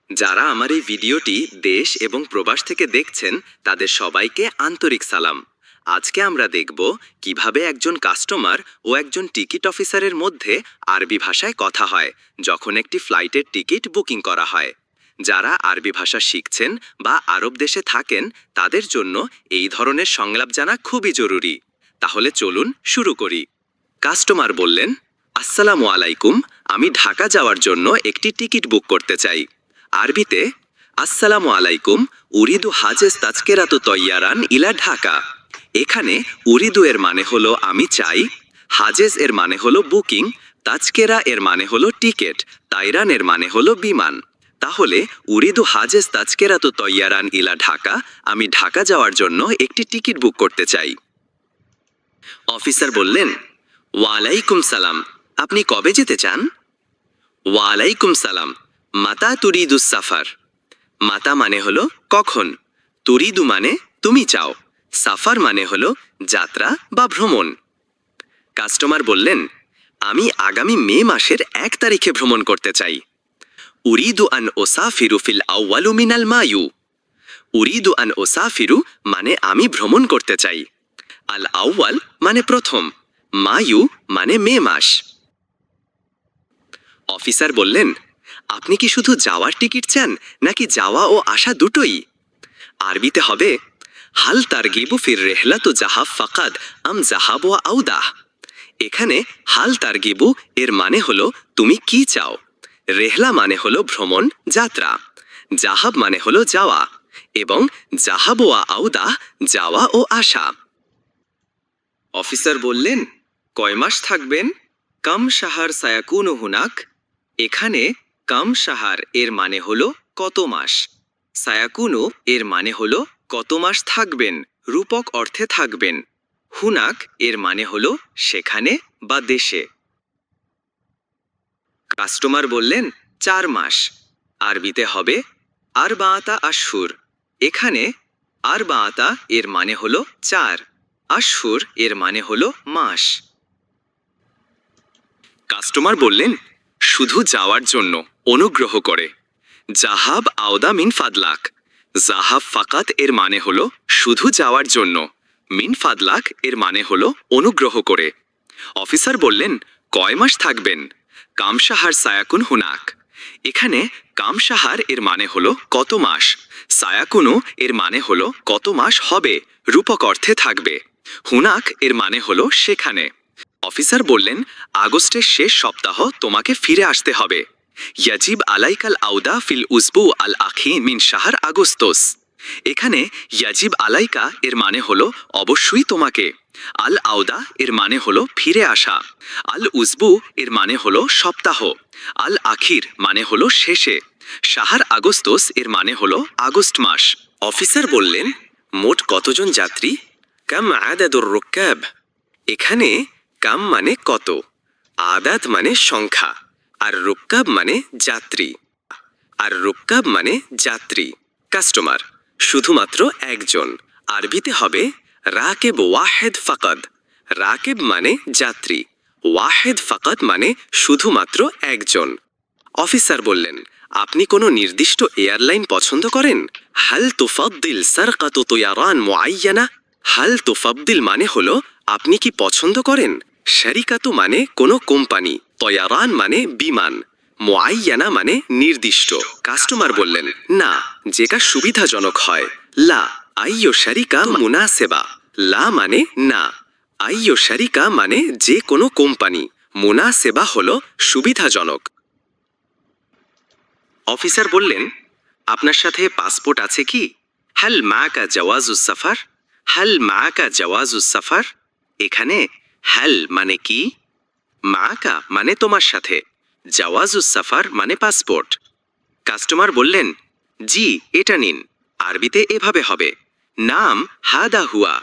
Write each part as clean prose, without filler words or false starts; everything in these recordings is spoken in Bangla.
যারা আমার এই ভিডিওটি দেশ এবং প্রবাস থেকে দেখছেন তাদের সবাইকে আন্তরিক সালাম। আজকে আমরা দেখব কিভাবে একজন কাস্টমার ও একজন টিকিট অফিসারের মধ্যে আরবি ভাষায় কথা হয় যখন একটি ফ্লাইটের টিকিট বুকিং করা হয়। যারা আরবি ভাষা শিখছেন বা আরব দেশে থাকেন তাদের জন্য এই ধরনের সংলাপ জানা খুবই জরুরি। তাহলে চলুন শুরু করি। কাস্টমার বললেন, আসসালামু আলাইকুম, আমি ঢাকা যাওয়ার জন্য একটি টিকিট বুক করতে চাই। আরবিতে, আসসালামু আলাইকুম, উরিদু হাজেজ তাজকেরাতু তয়্যারান ইলা ঢাকা। এখানে উরিদু এর মানে হলো আমি চাই, হাজেজ এর মানে হলো বুকিং, তাজকেরা এর মানে হলো টিকিট, তাইরান এর মানে হলো বিমান। তাহলে উরিদু হাজেজ তাজকেরাতু তয়্যারান ইলা ঢাকা, আমি ঢাকা যাওয়ার জন্য একটি টিকিট বুক করতে চাই। অফিসার বললেন, ওয়ালাইকুম সালাম, আপনি কবে যেতে চান? ওয়ালাইকুম সালাম, মাতা তুরিদুস সাফার। মাতা মানে হলো কখন, তুরিদু মানে তুমি চাও, সাফার মানে হলো যাত্রা বা ভ্রমণ। কাস্টমার বললেন, আমি আগামী মে মাসের 1 তারিখে ভ্রমণ করতে চাই। উরিদু আন ওসাফিরু ফিল আউয়ালু মিনাল মায়ু। উরিদু আন ওসাফিরু মানে আমি ভ্রমণ করতে চাই, আল আউয়াল মানে প্রথম, মায়ু মানে মে মাস। অফিসার বললেন, আপনি কি শুধু যাওয়ার টিকিট চান নাকি যাওয়া ও আসা দুটোই? আরবিতে হবে, হাল তারগিবু ফির রেহলাতু জাহাব ফাকাদ আম জাহাব ওয়া আউদাহ। এখানে হাল তারগিবু এর মানে হলো তুমি কি চাও, রেহলা মানে হলো ভ্রমণ যাত্রা, জাহাব মানে হলো যাওয়া, এবং জাহাব ওয়া আউদাহ যাওয়া ও আসা। অফিসার বললেন, কয় মাস থাকবেন? কাম শাহার সায়াকুনু হুনাক। এখানে কাম শাহার এর মানে হলো কত মাস, সায়াকুনু এর মানে হলো কত মাস থাকবেন, রূপক অর্থে থাকবেন, হুনাক এর মানে হলো সেখানে বা দেশে। কাস্টমার বললেন, 4 মাস। আরবিতে হবে আরবাআতা আশহুর। এখানে আরবাআতা এর মানে হলো 4, আশহুর এর মানে হলো মাস। কাস্টমার বললেন, শুধু যাওয়ার জন্য, অনুগ্রহ করে। জাহাব আওদা মিন ফাদলাক। জাহাব ফাকাত এর মানে হলো শুধু যাওয়ার জন্য, মিন ফাদলাক এর মানে হলো অনুগ্রহ করে। অফিসার বললেন, কয় মাস থাকবেন? কামশাহার সায়াকুন হুনাক। এখানে কামশাহার এর মানে হলো কত মাস, সায়াকুনু এর মানে হলো কত মাস হবে, রূপক অর্থে থাকবে, হুনাক এর মানে হলো সেখানে। অফিসার বললেন, আগস্টের শেষ সপ্তাহ তোমাকে ফিরে আসতে হবে। ইয়াজিব আলাইকাল আউদা ফিল উসবু আল আখি মিন শাহর আগস্টোস। এখানে ইয়াজিব আলাইকা এর মানে হলো অবশ্যই তোমাকে, আল আউদা এর মানে হলো ফিরে আসা, আল উসবু এর মানে হলো সপ্তাহ, আল আখির মানে হলো শেষে, শাহর আগস্টোস এর মানে হলো আগস্ট মাস। অফিসার বললেন, মোট কতজন যাত্রী? কাম আদাদুর রুক্কাব। এখানে কাম মানে কত, আদাদ মানে সংখ্যা, আর রুক্কাব মানে যাত্রী, আর রুক্কাব মানে যাত্রী। কাস্টমার, শুধুমাত্র একজন। আরবিতে হবে রাকেব ওয়াহেদ ফাকাদ। রাকেব মানে যাত্রী, ওয়াহেদ ফাকাদ মানে শুধুমাত্র একজন। অফিসার বললেন, আপনি কোনো নির্দিষ্ট এয়ারলাইন পছন্দ করেন? হাল তুফাদ্দিল সারকাতু তুয়ারান মুআয়্যানা। হাল তুফাদ্দিল মানে হলো আপনি কি পছন্দ করেন, শারিকাতু মানে কোনো কোম্পানি, তয়ারান মানে বিমান, মুআয়্যানা মানে নির্দিষ্ট। কাস্টমার বললেন, না, যেটা সুবিধাজনক হয়। লা আইয়ো শারিকা মুনাসেবা। লা মানে না, আইয়ো শারিকা মানে যে কোনো কোম্পানি, মুনাসেবা হলো সুবিধাজনক। অফিসার বললেন, আপনার সাথে পাসপোর্ট আছে কি? হাল মাকা জাওয়াজুস সাফার। হাল মাকা জাওয়াজুস সাফার। এখানে হাল মানে কি, মাকা মানে তোমার সাথে, জাওয়াজুস সাফার মানে পাসপোর্ট। কাস্টমার বললেন, জি, এটা নিন। আরবিতে এভাবে হবে, নাম হাদা হুয়া।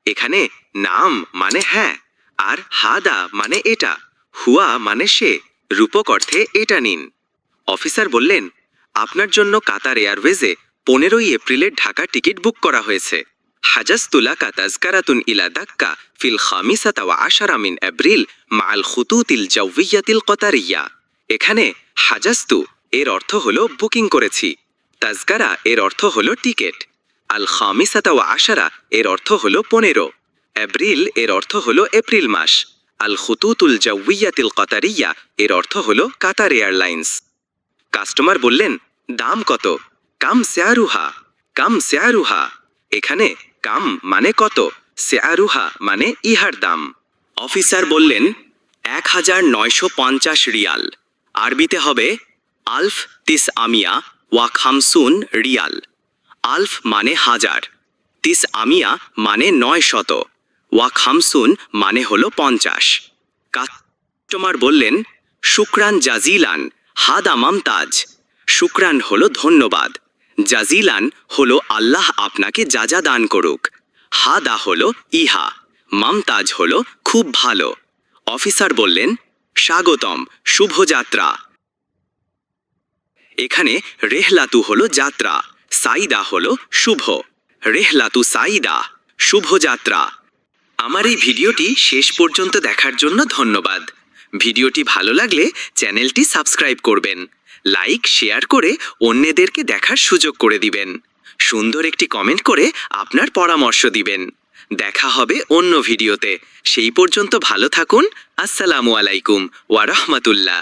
এখানে নাম মানে হ্যাঁ, আর হাদা মানে এটা, হুয়া মানে সে, রূপক অর্থে এটা নিন। অফিসার বললেন, আপনার জন্য কাতার এয়ারওয়েজে 15 এপ্রিলের ঢাকা টিকিট বুক করা হয়েছে। হাজাজতু লাকা তাজকারাতুন ইলা দাক্কা ফিল 15 মিন এপ্রিল মাআল খুতুতিল জাওয়িয়াতিল কতারিয়া। এখানে হাজাজতু এর অর্থ হলো বুকিং করেছি। তাজকারা এর অর্থ হলো টিকেট। আল খামিসাতা ওয়া আশারা এর অর্থ হলো 15। এপ্রিল এর অর্থ হলো এপ্রিল মাস। আল খুতুতুল জাওয়িয়াতিল কাতারিয়া এর অর্থ হলো কাতার এয়ারলাইন্স। কাস্টমার বললেন, দাম কত? কাম সেয়ারুহা, কাম সেয়ারুহা। এখানে কাম মানে কত, সেয়ারুহা মানে ইহার দাম। অফিসার বললেন, 1950 রিয়াল। আরবিতে হবে আলফ তিস আমিয়া ওয়া খামসুন রিয়াল। আলফ মানে হাজার, তিস আমিয়া মানে 900, ওয়া খামসুন মানে হলো 50। কাস্টমার বললেন, শুকরান জাজিলান হাদা মামতাজ। শুকরান হলো ধন্যবাদ, জাজিলান হলো আল্লাহ আপনাকে যা যা দান করুক, হাদা হলো ইহা, মামতাজ হলো খুব ভালো। অফিসার বললেন, স্বাগতম, শুভযাত্রা। এখানে রেহলাতু হলো যাত্রা, সাইদা হলো শুভ। রেহলাতু সাইদা, শুভযাত্রা। আমার এই ভিডিওটি শেষ পর্যন্ত দেখার জন্য ধন্যবাদ। ভিডিওটি ভালো লাগলে চ্যানেলটি সাবস্ক্রাইব করবেন, লাইক শেয়ার করে অন্যদেরকে দেখার সুযোগ করে দিবেন। সুন্দর একটি কমেন্ট করে আপনার পরামর্শ দিবেন। দেখা হবে অন্য ভিডিওতে। সেই পর্যন্ত ভালো থাকুন। আসসালামু আলাইকুম ওয়া রাহমাতুল্লাহ।